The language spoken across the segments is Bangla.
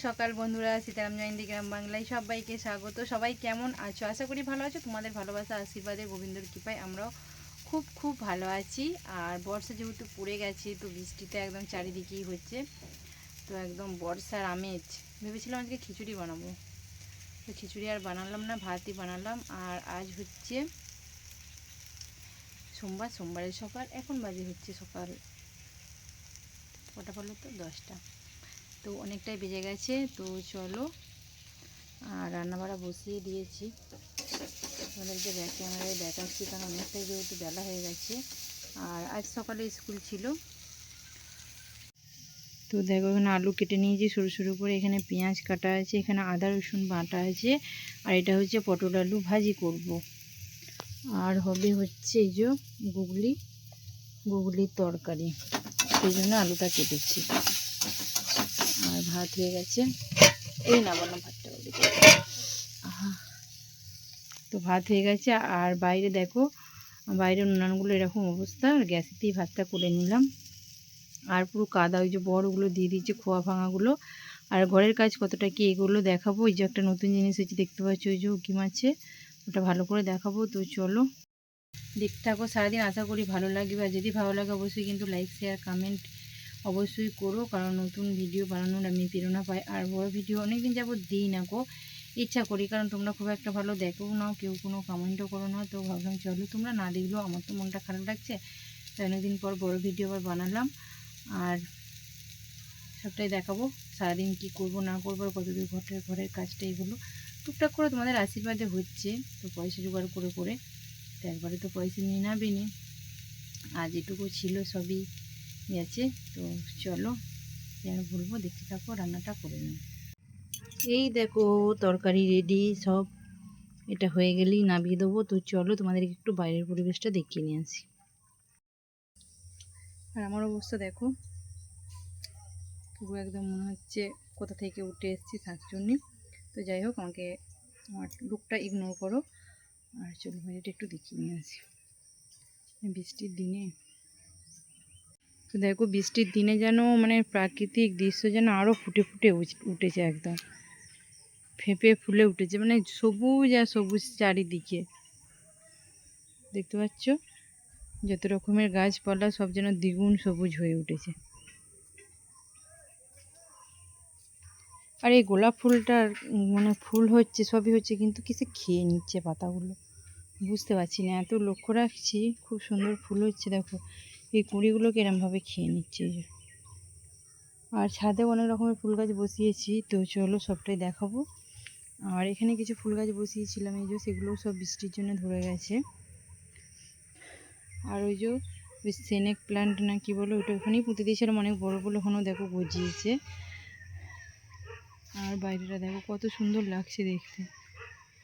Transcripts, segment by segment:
সকাল বন্ধুরা, সীতারাম জয়ন্তী গ্রাম বাংলায় সবাইকে স্বাগত। সবাই কেমন আছো? আশা করি ভালো আছো। তোমাদের ভালোবাসা আশীর্বাদে গোবিন্দর কৃপায় আমরাও খুব খুব ভালো আছি। আর বর্ষা যেহেতু পড়ে গেছে, তো বৃষ্টিতে একদম চারিদিকেই হচ্ছে, তো একদম বর্ষার আমেজ। ভেবেছিলাম আজকে খিচুড়ি বানাবো, তো খিচুড়ি আর বানালাম না, ভাতই বানালাম। আর আজ হচ্ছে সোমবারের সকাল। এখন বাজে হচ্ছে সকাল কটা বলো তো, 10টা। তো অনেকটাই বেজে গেছে, তো চলো। আর রান্নাবাড়া বসিয়ে দিয়েছি, তোমাদেরকে ব্যাক ক্যামেরায় দেখাচ্ছি, কারণ অনেকটাই যেহেতু বেলা হয়ে গেছে। আর আজ সকালে স্কুল ছিল। তো দেখো, এখানে আলু কেটে নিয়েছি সরু সরু করে, এখানে পেঁয়াজ কাটা আছে, এখানে আদা রসুন বাটা আছে, আর এটা হচ্ছে পটল আলু ভাজি করব। আর হবে হচ্ছে এই যে গুগলির তরকারি, সেই জন্য আলুটা কেটেছি। আর ভাত হয়ে গেছে, এই না বললাম ভাতটা ওদিকে। তো ভাত হয়ে গেছে। আর বাইরে দেখো, বাইরের উনানগুলো এরকম অবস্থা, গ্যাসেতেই ভাতটা করে নিলাম। আর পুরো কাদা, ওই যে বড়গুলো দিয়ে দিয়েছে, খোয়া ভাঙাগুলো। আর ঘরের কাজ কতটা কি এগুলো দেখাবো। ওই যে একটা নতুন জিনিস হয়েছে দেখতে পাচ্ছি, ওই যে উকি মাছে, ওটা ভালো করে দেখাবো। তো চলো দেখতে থাকো সারাদিন, আশা করি ভালো লাগবে। আর যদি ভালো লাগে অবশ্যই কিন্তু লাইক শেয়ার কমেন্ট অবশ্যই করো, কারণ নতুন ভিডিও বানানোর আমি প্রেরণা পাই। আর বড় ভিডিও অনেকদিন যাবত দিই না গো, ইচ্ছা করি, কারণ তোমরা খুব একটা ভালো দেখো না, কেউ কোনো কমেন্টও করো না। তো ভাবলাম চলো, তোমরা না দেখলেও আমার তো মনটা খারাপ লাগছে, তাই অনেকদিন পর বড় ভিডিও আবার বানালাম। আর সবটাই দেখাবো, সারাদিন কি করব না করবো, আর কতদূর ঘরের কাজটা, এগুলো টুকটাক করে তোমাদের আশীর্বাদে হচ্ছে। তো পয়সা জোগাড় করে করে, তো একবারে তো পয়সা নিয়ে নাবিনি, আর যেটুকু ছিল সবই গেছে। তো চলো, আর বলবো, দেখতে থাকো, রান্নাটা করে নিই। এই দেখো তরকারি রেডি সব, এটা হয়ে গেলেই নামিয়ে দেবো। তো চলো তোমাদেরকে একটু বাইরের পরিবেশটা দেখিয়ে নিয়ে আসি। আর আমার অবস্থা দেখো, পুরো একদম মনে হচ্ছে কোথা থেকে উঠে এসেছি শাকচুন্নি। তো যাই হোক, আমাকে আমার লুকটা ইগনোর করো। আর চলো বাইরেটা একটু দেখিয়ে নিয়ে আসি। বৃষ্টির দিনে, তো দেখো বৃষ্টির দিনে যেন মানে প্রাকৃতিক দৃশ্য যেন আরও ফুটে ফুটে উঠেছে, একদম ফেঁপে ফুলে উঠেছে, মানে সবুজ আর সবুজ চারিদিকে। দেখতে পাচ্ছ, যত রকমের গাছপালা সব যেন দ্বিগুণ সবুজ হয়ে উঠেছে। আর এই গোলাপ ফুলটার মানে ফুল হচ্ছে, সবই হচ্ছে, কিন্তু কিসে খেয়ে নিচ্ছে পাতাগুলো, বুঝতে পারছি না। এত লক্ষ্য রাখছি, খুব সুন্দর ফুল হচ্ছে, দেখো এই কুঁড়িগুলোকে এরমভাবে খেয়ে নিচ্ছে। আর ছাদে অনেক রকমের ফুল গাছ বসিয়েছি, তো চলো সবটাই দেখাবো। আর এখানে কিছু ফুল গাছ বসিয়েছিলাম, এই যে সেগুলোও সব বৃষ্টির জন্য ধরে গেছে। আর ওই যে ওই স্নেক প্ল্যান্ট না কি বলো, ওইটা ওখানেই পুঁতে দিয়েছিলাম, অনেক বড়ো বড়ো, ওখানেও দেখো গজিয়েছে। আর বাইরেটা দেখো কত সুন্দর লাগছে দেখতে,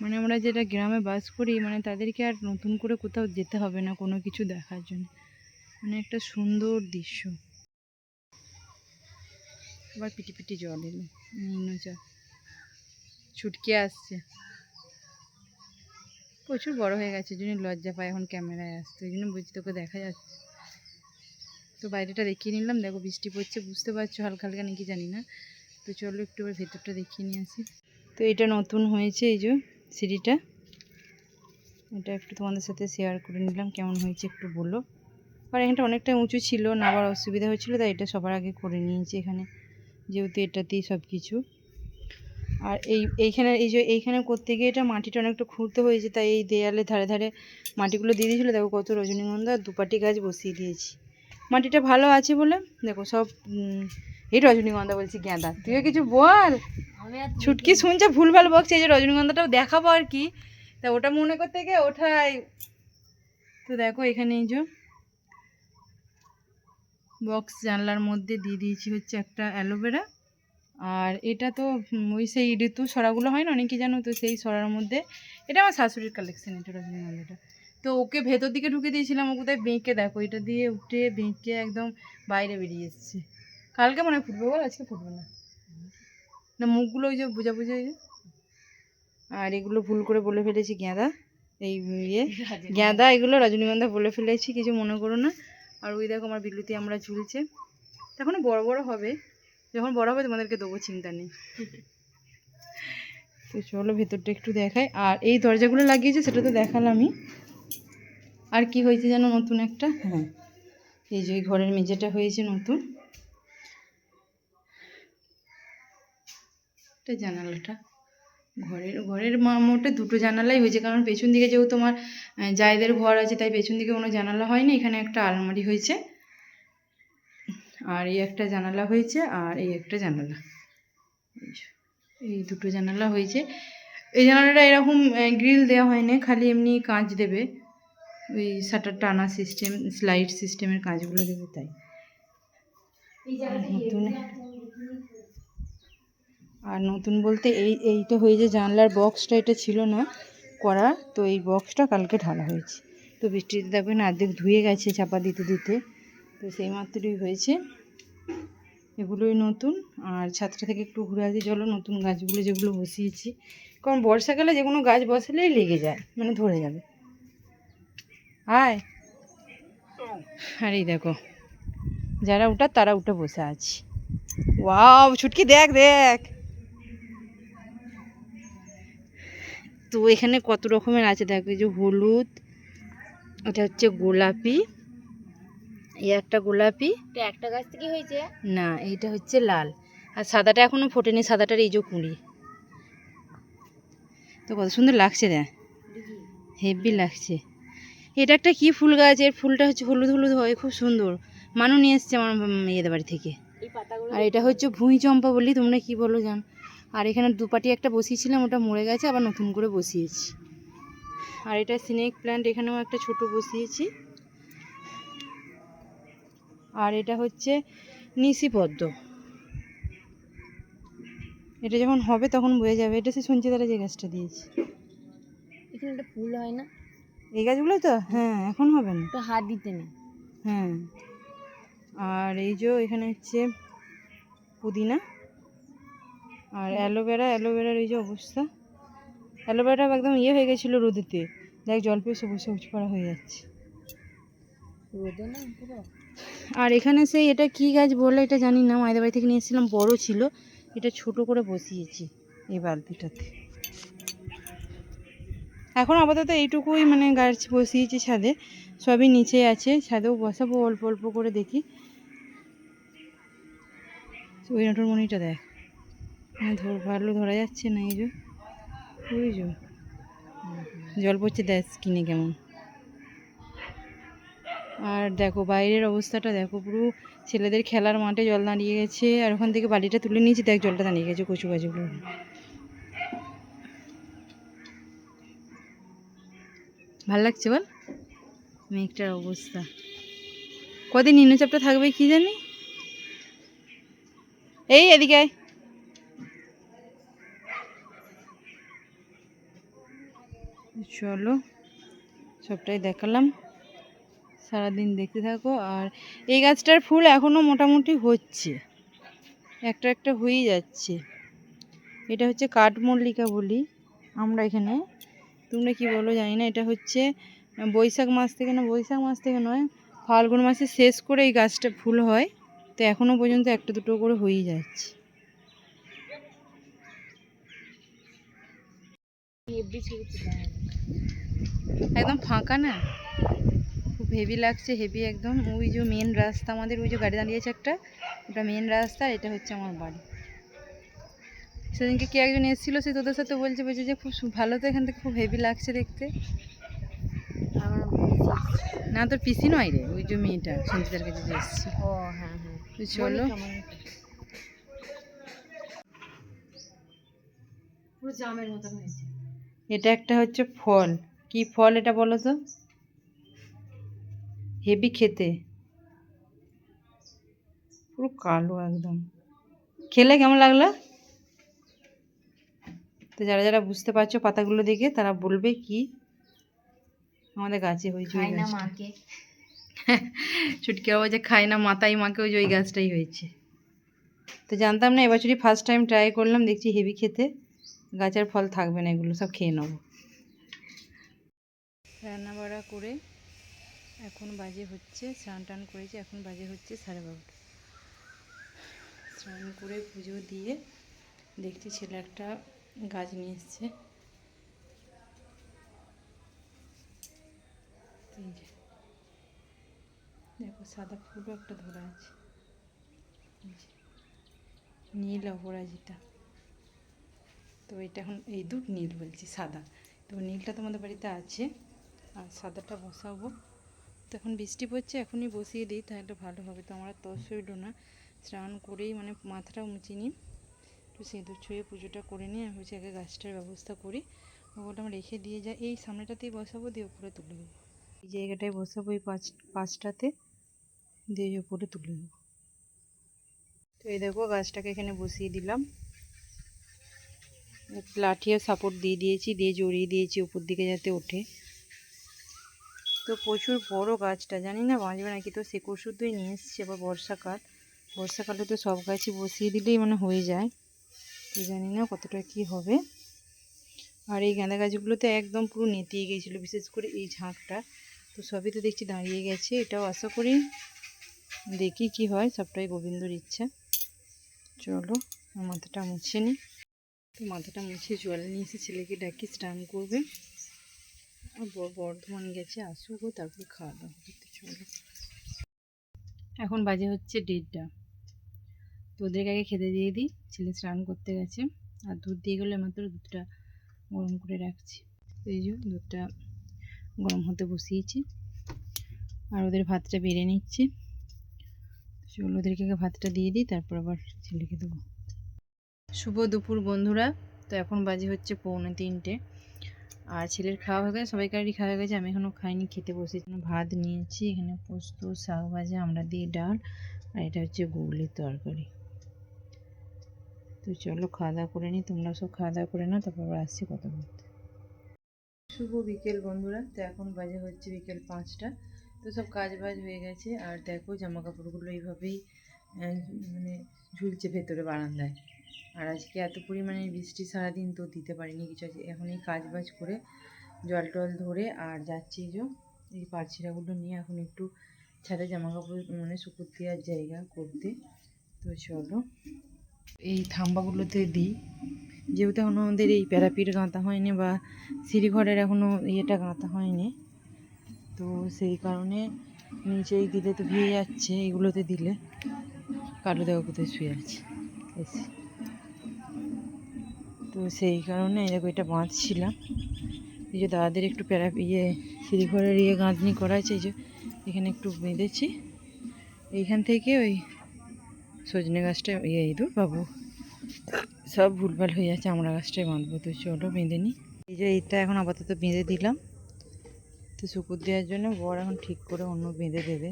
মানে আমরা যেটা গ্রামে বাস করি, মানে তাদেরকে আর নতুন করে কোথাও যেতে হবে না কোনো কিছু দেখার জন্য, মানে একটা সুন্দর দৃশ্য। আবার পিটি পিটি জল এলো, নিম্নচাপ ছুটকে আসছে, প্রচুর বড় হয়ে গেছে, ওই জন্য লজ্জা পায় এখন ক্যামেরায় আসতে, ওই জন্য বুঝি তোকে দেখা যাচ্ছে। তো বাইরেটা দেখিয়ে নিলাম, দেখো বৃষ্টি পড়ছে, বুঝতে পারছো হালকা হালকা নাকি জানি না। তো চলো একটু এবার ভেতরটা দেখিয়ে নিয়ে আসি। তো এটা নতুন হয়েছে, এই যে সিঁড়িটা, এটা একটু তোমাদের সাথে শেয়ার করে নিলাম, কেমন হয়েছে একটু বলো। আর এখানটা অনেকটা উঁচু ছিল, নামার অসুবিধা হচ্ছিলো, তাই এটা সবার আগে করে নিয়েছি এখানে, যেহেতু এটাতেই সব কিছু। আর এইখানে এই যে এইখানে করতে গিয়ে এটা মাটিটা অনেকটা খুঁড়তে হয়েছে, তাই এই দেয়ালে ধারে ধারে মাটিগুলো দিয়ে দিয়েছিলো। দেখো কত রজনীগন্ধা, দুপাটি গাছ বসিয়ে দিয়েছি, মাটিটা ভালো আছে বলে। দেখো সব এই রজনীগন্ধা বলছি, গাঁদা, তুইও কিছু বল। ছুটকি শুনছে ভুলভাল বকছে, এই যে রজনীগন্ধাটাও দেখাবো আর কি, তা ওটা মনে করতে গিয়ে ওঠাই। তো দেখো এখানে এই যে বক্স জানলার মধ্যে দিয়ে দিয়েছি হচ্ছে একটা অ্যালোভেরা। আর এটা তো ওই সেই ঋতু সরাগুলো হয় না অনেকে জানো, তো সেই সরার মধ্যে, এটা আমার শাশুড়ির কালেকশন, এটা রজনীগন্ধাটা। তো ওকে ভেতর দিকে ঢুকে দিয়েছিলাম, ও কোথায় বেঁকে, দেখো এটা দিয়ে উঠে বেঁকে একদম বাইরে বেরিয়ে এসছে। কালকে মনে হয় ফুটবে, বল আজকে ফুটবে না, না মুখগুলো ওই যে বোঝা বোঝা। আর এগুলো ভুল করে বলে ফেলেছি গাঁদা, এই গাঁদা, এগুলো রজনীগন্ধা বলে ফেলেছি, কিছু মনে করো না। আর ওই দেখো আমার বিলুতি আমরা ঝুলছে, এখনো বড় বড় হবে, যখন বড় হবে তোমাদেরকে দেবো, চিন্তা নেই। তো চলো ভেতরটা একটু দেখাই। আর এই দরজাগুলো লাগিয়েছে সেটা তো দেখালামই। আর কি হয়েছে যেন নতুন একটা, হ্যাঁ এই যে ঘরের মেঝেটা হয়েছে নতুন, এটা জানালাটা ঘরের মোটে দুটো জানালাই হয়েছে, কারণ পেছন দিকে যেহেতু তোমার জায়েদের ঘর আছে তাই পেছন দিকে কোনো জানালা হয়নি। এখানে একটা আলমারি হয়েছে, আর এই একটা জানালা হয়েছে, আর এই একটা জানালা, এই দুটো জানালা হয়েছে। এই জানালাটা এরকম গ্রিল দেওয়া হয়নি, খালি এমনি কাঁচ দেবে, ওই শাটার টানা সিস্টেম, স্লাইড সিস্টেমের কাজগুলো দেবে তাই। নতুন আর নতুন বলতে এইটা হয়েছে জানলার বক্সটা, এটা ছিল না করা, তো এই বক্সটা কালকে ঢালা হয়েছে। তো বৃষ্টিতে দেখবেন অর্ধেক ধুয়ে গেছে চাপা দিতে দিতে, তো সেই মাত্রই হয়েছে। এগুলোই নতুন। আর ছাদটা থেকে একটু ঘুরে আসি চলো, নতুন গাছগুলো যেগুলো বসিয়েছি, কারণ বর্ষাকালে যে কোনো গাছ বসালেই লেগে যায়, মানে ধরে যাবে। আয়, আর এই দেখো যারা উঠার তারা উঠে বসে আছে। ওয়াও ছুটকি দেখ দেখ, তো এখানে কত রকমের আছে দেখো, এই যে হলুদ, এটা হচ্ছে গোলাপি, এই একটা গোলাপি, একটা গাছ থেকে হয়েছে না এইটা হচ্ছে লাল, আর সাদাটা এখনো ফোটেনি, সাদাটার এই যে কুঁড়ি। তো কত সুন্দর লাগছে দেখ, হেভি লাগছে। এটা একটা কি ফুল গাছ, এর ফুলটা হচ্ছে হলুদ হলুদ হয়, খুব সুন্দর। মানু নিয়ে এসছে আমার মেয়েদের বাড়ি থেকে। আর এটা হচ্ছে ভুঁই চম্পা বলি, তোমরা কি বলো জান। আর এখানে দুপাটি একটা বসিয়েছিলাম, ওটা মরে গেছে, আবার নতুন করে বসিয়েছি। আর এটা স্নেক প্ল্যান্ট, এখানেও একটা ছোট বসিয়েছি। আর এটা হচ্ছে নিশিপদ্ম, এটা যখন হবে তখন বয়ে যাবে। এটা সে শুনছি তারা যে গাছটা দিয়েছে, এখানে একটা ফুল হয় না, এই গাছগুলো তো, হ্যাঁ এখন হবে না, তো হাত দিতে নেই। হ্যাঁ। আর এই যে এখানে হচ্ছে পুদিনা, আর অ্যালোভেরার এই যে অবস্থা, অ্যালোভেরাটা একদম ইয়ে হয়ে গেছিলো রোদেতে, দেখ জল পেয়ে সবুজ সবুজ করা হয়ে যাচ্ছে রোদে না পুরো। আর এখানে সেই এটা কি গাছ বলে এটা জানি না, মায়েদের বাড়ি থেকে নিয়ে এসেছিলাম, বড় ছিল, এটা ছোট করে বসিয়েছি এই বালতিটাতে। এখন আপাতত এইটুকুই মানে গাছ বসিয়েছি ছাদে, সবই নিচে আছে, ছাদেও বসাবো অল্প অল্প করে দেখি। ওই নটর মনিটা দেখ, ভালো ধরা যাচ্ছে না, এই যে ওই যে জল পড়ছে দেখ স্কিনে কেমন। আর দেখো বাইরের অবস্থাটা দেখো, পুরো ছেলেদের খেলার মাঠে জল দাঁড়িয়ে গেছে, আর ওখান থেকে বালিটা তুলে নিয়েছি, দেখ জলটা দাঁড়িয়ে গেছে কচু গাছগুলো। ভাল লাগছে বল মেঘটার অবস্থা, কদিন নিম্নচাপটা থাকবে কি জানি। এই এদিকে আয়, চলো সবটাই দেখালাম, সারাদিন দেখতে থাকো। আর এই গাছটার ফুল এখনও মোটামুটি হচ্ছে, একটা একটা হয়েই যাচ্ছে। এটা হচ্ছে কাঠমল্লিকা বলি আমরা এখানে, তোমরা কি বলো জানি না। এটা হচ্ছে বৈশাখ মাস থেকে, না বৈশাখ মাস থেকে নয়, ফাল্গুন মাসে শেষ করে এই গাছটা ফুল হয়, তো এখনও পর্যন্ত একটা দুটো করে হয়েই যাচ্ছে। একদম ফাঁকা না, খুব হেভি লাগছে, হেভি একদম। ওই যে মেন রাস্তা আমাদের, ওই যে গাড়ি দাঁড়িয়েছে একটা, ওটা মেন রাস্তা, এটা হচ্ছে আমার বাড়ি। সেদিনকে কে একজন এসেছিলো, সে তোদের সাথে বলছে যে খুব ভালো, তো এখান থেকে খুব হেভি লাগছে দেখতে। না তোর পিসি নয় রে, ওই যে মেয়েটা সঞ্চিতার কাছে যে এসেছি। ও হ্যাঁ হ্যাঁ, চলো পুরো জামের মতন হয়েছে। এটা একটা হচ্ছে ফল, কি ফল এটা বলো তো, হেভি খেতে, পুরো কালো একদম। খেলে কেমন লাগলো? তো যারা যারা বুঝতে পারছো পাতাগুলো দেখে তারা বলবে কি। আমাদের গাছে হয়েছে ওই গাছটা, ছুটকি বাবা যে খায় না মাতাই মাকে, ওই যে ওই গাছটাই হয়েছে। তো জানতাম না, এবছরই ফার্স্ট টাইম ট্রাই করলাম, দেখছি হেভি খেতে, গাছের ফল থাকবে না, এগুলো সব খেয়ে নেবো। রান্না বাড়া করে এখন বাজে হচ্ছে, স্নান টান করেছি, এখন বাজে হচ্ছে 12:30। স্নান করে পুজো দিয়ে দেখছি ছেলে একটা গাছ নিয়ে এসছে। এই যে দেখো সাদা ফুলও একটা ধরা আছে, এই যে নীল অপরাজিতা। তো এটা এখন এই নীল বলছি, সাদা। তো নীলটা তোমাদের বাড়িতে আছে আর সাদাটা বসাবো। তো এখন বৃষ্টি পড়ছে, এখনই বসিয়ে দিই তাহলে ভালো হবে। তো আমার তস হইল না, স্নান করেই মানে মাথাটা মুছিনি, একটু সিঁদুর ছুঁয়ে পুজোটা করে নিয়ে আমি হচ্ছে আগে গাছটার ব্যবস্থা করি। ওগুলো আমি রেখে দিয়ে যাই, এই সামনেটাতেই বসাবো, দিয়ে উপরে তুলে দেবো। এই জায়গাটায় বসাবো, এই পাঁচটাতে দিয়ে উপরে তুলে দেবো। তো এই দেখো গাছটাকে এখানে বসিয়ে দিলাম, লাঠিও সাপোর্ট দিয়ে দিয়েছি, দিয়ে জড়িয়ে দিয়েছি উপর দিকে যাতে ওঠে। তো প্রচুর বড় গাছটা, জানি না বাঁচবে নাকি। তো শেকড় শুদ্ধই নিয়ে এসছি, আবার বর্ষাকালে তো সব গাছই বসিয়ে দিলেই মানে হয়ে যায়। তো জানি না কতটা কি হবে। আর এই গাঁদা গাছগুলোতে একদম পুরো নেতিয়ে গিয়েছিলো, বিশেষ করে এই ঝাঁকটা। তো সবই তো দেখছি দাঁড়িয়ে গেছে, এটাও আশা করি দেখি কি হয়, সবটাই গোবিন্দর ইচ্ছা। চলো মাথাটা মুছে নিই। তো মাথাটা মুছে জল নিয়ে এসে ছেলেকে ডাকি, স্নান করবে। আর বর্ধমান গেছে, আসুক তারপরে খাওয়া দাওয়া করতে। চলো এখন বাজে হচ্ছে 1:30। তো ওদেরকে আগে খেতে দিয়ে দিই, ছেলে স্নান করতে গেছে। আর দুধ দিয়ে গেলে মাত্র দুধটা গরম করে রাখছি। এই যে দুধটা গরম হতে বসিয়েছি, আর ওদের ভাতটা বেড়ে নিচ্ছি। চলো ওদেরকে আগে ভাতটা দিয়ে দিই, তারপর আবার ছেলেকে দেবো। শুভ দুপুর বন্ধুরা। তো এখন বাজে হচ্ছে 2:45। আর ছেলের খাওয়া হয়ে গেছে, সবাইকারই খাওয়া হয়ে গেছে, আমি এখনও খাইনি, খেতে বসেছি। ভাত নিয়েছি, এখানে পোস্ত, শাক ভাজা, আমরা দিয়ে ডাল, আর এটা হচ্ছে বউলের তরকারি। তো চলো খাওয়া দাওয়া করে নিই, তোমরা সব খাওয়া দাওয়া করে নাও, তারপর আবার আসছি কথা বলতে। শুভ বিকেল বন্ধুরা। তো এখন বাজে হচ্ছে বিকেল 5টা। তো সব কাজ বাজ হয়ে গেছে। আর দেখো জামা কাপড়গুলো এইভাবেই মানে ঝুলছে ভেতরে বারান্দায়। আর আজকে এত পরিমাণে বৃষ্টি, সারাদিন তো দিতে পারিনি কিছু। এখন এই কাজ বাজ করে জল টল ধরে আর যাচ্ছি, যে এই পারছিরাগুলো নিয়ে এখন একটু ছাদে জামা কাপড় মানে শুকুর দেওয়ার জায়গা করতে। তো চলো এই থাম্বাগুলোতে দিই, যেহেতু এখনও আমাদের এই প্যারাপিট গাঁথা হয়নি বা সিঁড়িঘরের এখনও ইয়েটা গাঁথা হয়নি। তো সেই কারণে নিচেই দিলে তো ভিজে যাচ্ছে, এগুলোতে দিলে। কালো দেখো কোথায় শুয়ে আছে এসে। তো সেই কারণে এই দেখো এটা বাঁধছিলাম। এই যে দাদাদের একটু সিঁড়িঘরের গাঁথনি করা আছে, এই যে এখানে একটু বেঁধেছি। এইখান থেকে ওই সজনে গাছটা বাবু সব ভুলভাল হয়ে যাচ্ছে, আমরা গাছটাই বাঁধবো। তো চলো বেঁধে নিই। এই যে এইটা এখন আপাতত বেঁধে দিলাম। তো শুকুর দেওয়ার জন্য বর এখন ঠিক করে অন্য বেঁধে দেবে,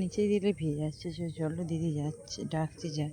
নিচেই দিলে ভিজে যাচ্ছে। চলো দিদি যাচ্ছে, ডাকছে, যায়।